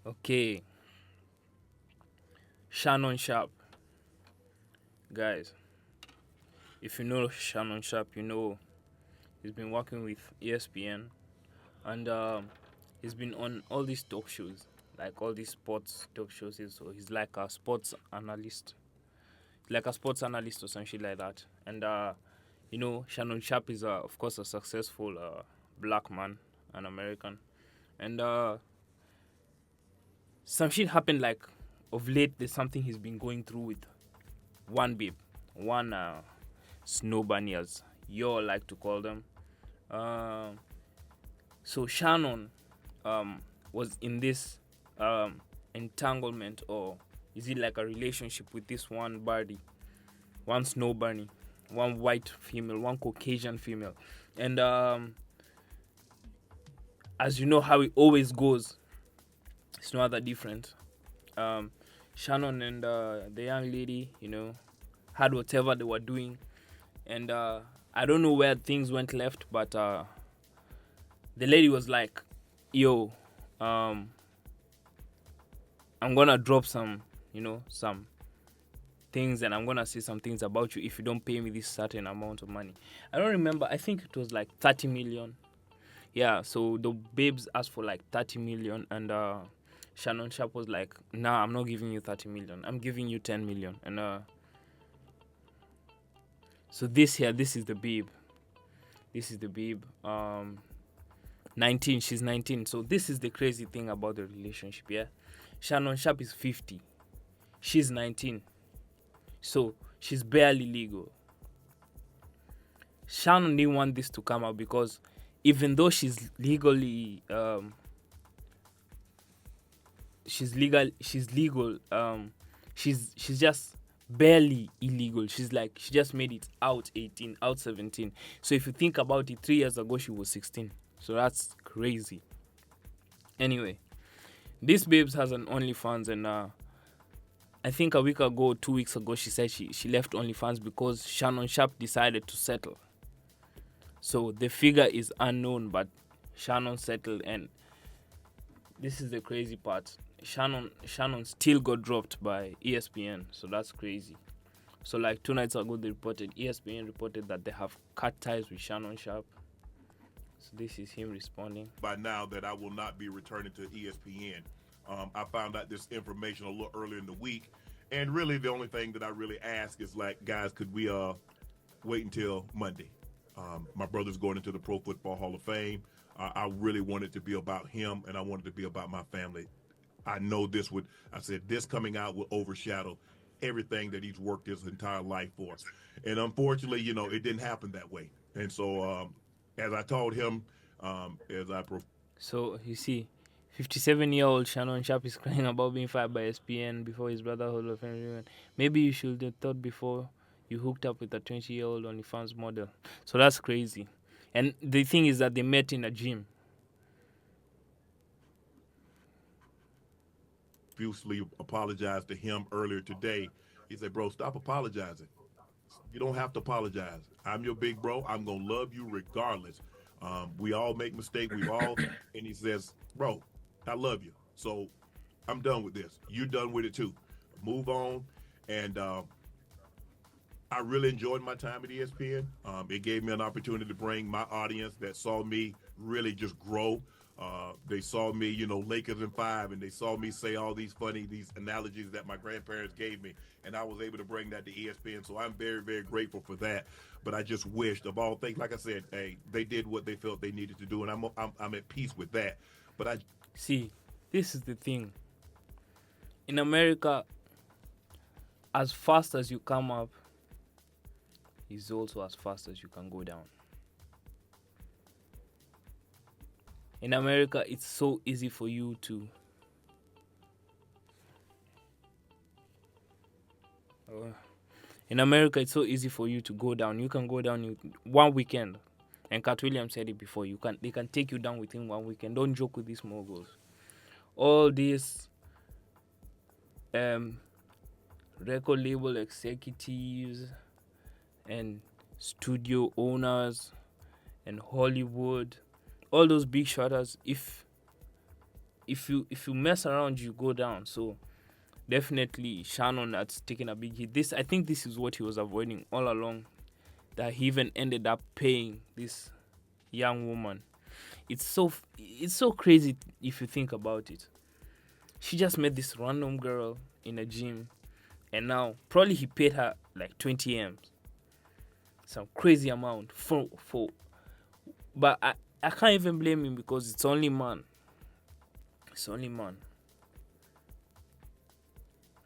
Okay, Shannon Sharp, guys. If you know Shannon Sharp, you know he's been working with ESPN, and he's been on all these talk shows, like all these sports talk shows. So he's like a sports analyst, or some shit like that. And Shannon Sharp is, of course, a successful black man, an American, and some shit happened like of late. There's something he's been going through with one babe, one snow bunny, as you all like to call them. Um, so Shannon was in this entanglement, or is it like a relationship with this one birdie, one snow bunny, one white female, one Caucasian female, and as you know how it always goes, it's no other different. Um, Shannon and the young lady, had whatever they were doing, and I don't know where things went left, but the lady was like, "Yo, I'm gonna drop some things, and I'm gonna say some things about you if you don't pay me this certain amount of money." I don't remember. I think it was like 30 million. Yeah. So the babes asked for like 30 million, and Shannon Sharp was like, "Nah, I'm not giving you 30 million. I'm giving you 10 million." And so this is the babe. This is the babe. 19. She's 19. So this is the crazy thing about the relationship. Yeah. Shannon Sharp is 50. She's 19. So she's barely legal. Shannon didn't want this to come out because even though she's legally she's legal, she's just barely illegal. She just made it out 18, out 17. So if you think about it, 3 years ago she was 16. So that's crazy. Anyway, this babes has an OnlyFans, and I think a week ago, 2 weeks ago, she said she left OnlyFans because Shannon Sharp decided to settle. So the figure is unknown, but Shannon settled, and this is the crazy part. Shannon still got dropped by ESPN, so that's crazy. So like 2 nights ago, ESPN reported that they have cut ties with Shannon Sharp. So this is him responding. By now that I will not be returning to ESPN. I found out this information a little earlier in the week, and really the only thing that I really ask is like, guys, could we wait until Monday? My brother's going into the Pro Football Hall of Fame. I really wanted to be about him, and I wanted to be about my family. I know I said this coming out will overshadow everything that he's worked his entire life for. And unfortunately, it didn't happen that way. And so, as I told him, as I So you see, 57-year-old Shannon Sharp is crying about being fired by ESPN before his brother Hall of Fame. Maybe you should have thought before you hooked up with a 20-year-old OnlyFans model. So that's crazy. And the thing is that they met in a gym. profusely apologized to him earlier today. He said, "Bro, stop apologizing. You don't have to apologize. I'm your big bro. I'm gonna love you regardless. We all make mistakes. We've all." And he says, "Bro, I love you. So I'm done with this. You're done with it too. Move on." And I really enjoyed my time at ESPN. It gave me an opportunity to bring my audience that saw me really just grow. They saw me, Lakers in five, and they saw me say all these analogies that my grandparents gave me, and I was able to bring that to ESPN. So I'm very, very grateful for that. But I just wished, of all things, like I said, hey, they did what they felt they needed to do, and I'm at peace with that. But I See, this is the thing. In America, as fast as you come up is also as fast as you can go down. In America, it's so easy for you to in America, it's so easy for you to go down. You can go down in 1 weekend. And Cat Williams said it before. They can take you down within 1 weekend. Don't joke with these moguls. All these record label executives and studio owners and Hollywood, all those big shotters, if if you mess around, you go down. So definitely Shannon that's taken a big hit. I think this is what he was avoiding all along. That he even ended up paying this young woman. It's so crazy if you think about it. She just met this random girl in a gym, and now probably he paid her like 20 m's, some crazy amount for. But I can't even blame him because it's only man. It's only man.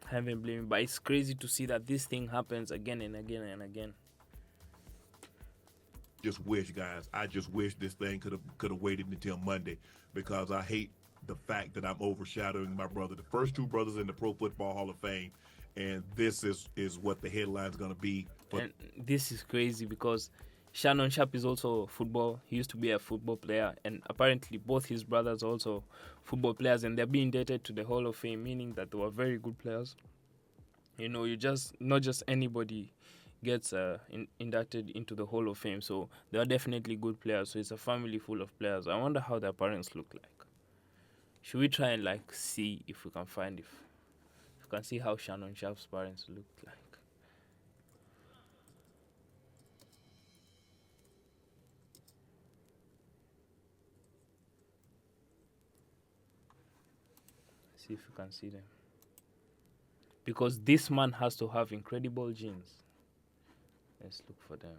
I can't even blame him. But it's crazy to see that this thing happens again and again and again. Just wish, guys. I just wish this thing could have waited until Monday, because I hate the fact that I'm overshadowing my brother, the first two brothers in the Pro Football Hall of Fame, and this is what the headline's gonna be. But And this is crazy because Shannon Sharp is also football. He used to be a football player, and apparently both his brothers are also football players, and they're being indebted to the Hall of Fame, meaning that they were very good players. You just not just anybody gets inducted into the Hall of Fame, so they are definitely good players. So it's a family full of players. I wonder how their parents look like. Should we try and like see if we can find if we can see how Shannon Sharp's parents looked like? See if we can see them. Because this man has to have incredible genes. Let's look for them.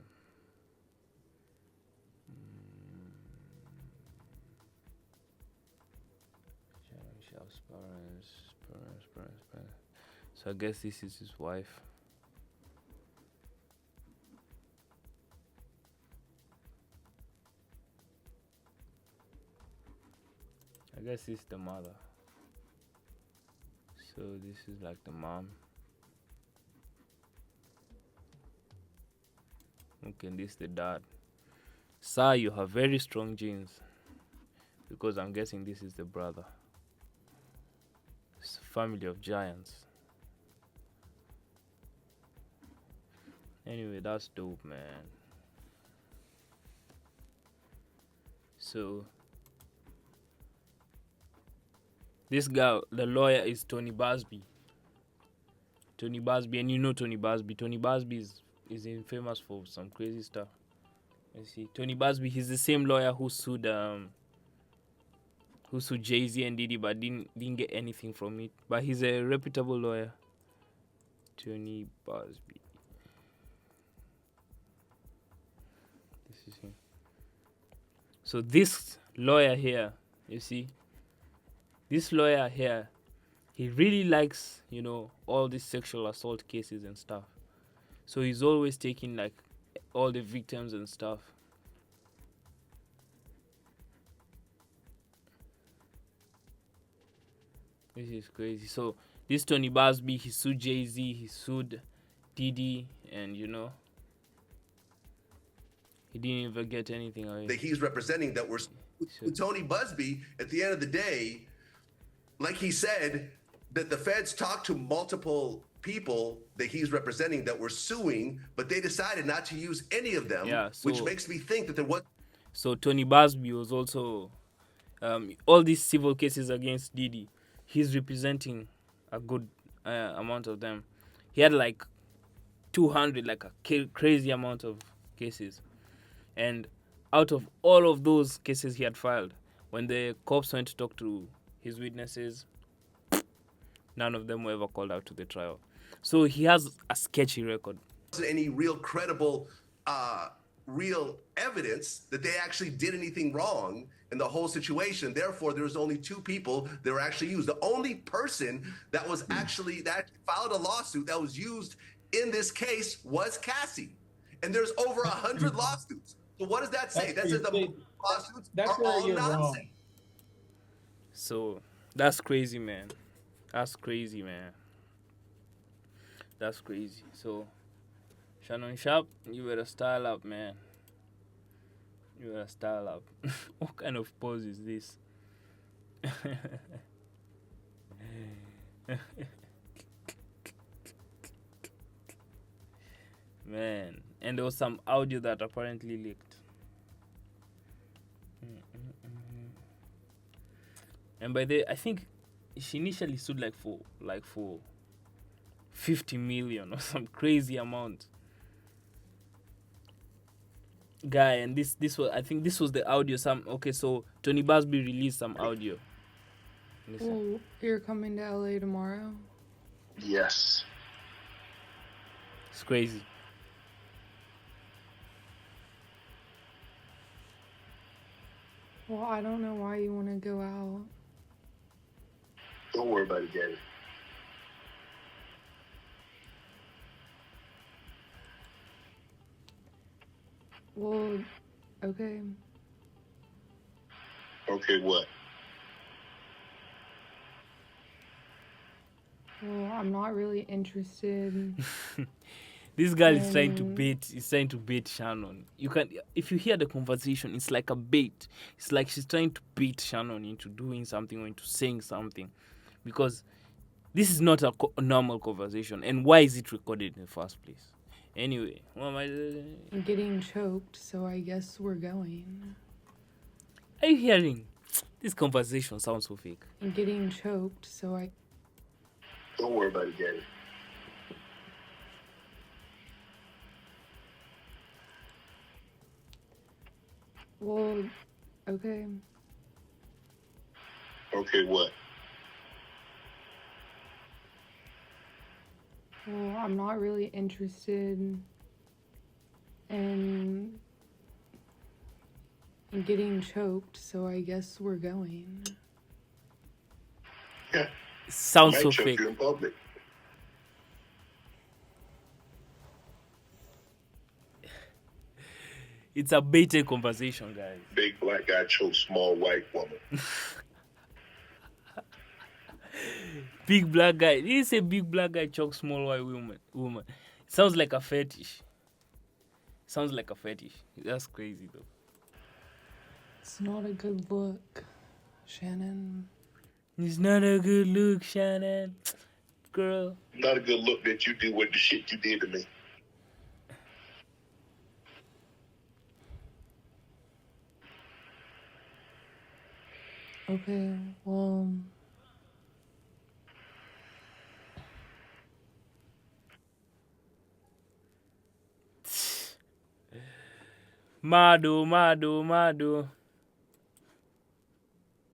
Shannon Sharp's parents. So I guess this is his wife. I guess this is the mother. So this is like the mom. Okay, this is the dad. Sir, you have very strong genes. Because I'm guessing this is the brother. It's a family of giants. Anyway, that's dope, man. So this guy, the lawyer, is Tony Busby. Tony Busby, and you know Tony Busby. Tony Busby is famous for some crazy stuff. You see, Tony Busby, he's the same lawyer who sued Jay-Z and Diddy, but didn't get anything from it. But he's a reputable lawyer. Tony Busby. This is him. So this lawyer here, you see, this lawyer here, he really likes, all these sexual assault cases and stuff. So he's always taking like all the victims and stuff. This is crazy. So this Tony Busby, he sued Jay-Z, he sued Diddy, and he didn't even get anything away. That he's representing that with Tony Busby, at the end of the day, like he said, that the feds talked to multiple people that he's representing that were suing, but they decided not to use any of them, which makes me think that there was. So Tony Busby was also, all these civil cases against Diddy, he's representing a good amount of them. He had like 200, like a crazy amount of cases. And out of all of those cases he had filed, when the cops went to talk to his witnesses, none of them were ever called out to the trial. So he has a sketchy record. There wasn't any real credible, real evidence that they actually did anything wrong in the whole situation. Therefore, there was only two people that were actually used. The only person that was actually that filed a lawsuit that was used in this case was Cassie. And there's over 100 lawsuits. So what does that say? That says the lawsuits are all nonsense. Wrong. So that's crazy, man. That's crazy. So Shannon Sharp, you better style up, man. You better style up. What kind of pose is this? Man, and there was some audio that apparently leaked. And by the, I think she initially sued for 50 million or some crazy amount. Guy, and this was, I think this was the audio. So Tony Busby released some audio. Listen. Well, you're coming to LA tomorrow? Yes. It's crazy. Well, I don't know why you want to go out. Don't worry about it, Daddy. Well, okay. Okay, what? Well, I'm not really interested. This girl is trying to bait. Is trying to bait Shannon. You can, if you hear the conversation, it's like a bait. It's like she's trying to bait Shannon into doing something or into saying something, because this is not a normal conversation. And why is it recorded in the first place? Anyway, what am I doing? I'm getting choked, so I guess we're going. Are you hearing? This conversation sounds so fake. I'm getting choked, so I... Don't worry about it, Daddy. Well, okay. Okay, what? Well, I'm not really interested in getting choked, so I guess we're going. Yeah. Sounds Might so choke fake. you in public. It's a baited conversation, guys. Big black guy chokes small white woman. Big black guy. Did you say big black guy chokes small white woman? Sounds like a fetish. Sounds like a fetish. That's crazy though. It's not a good look, Shannon. It's not a good look, Shannon. Girl. Not a good look that you did with the shit you did to me. Okay, well... Mado.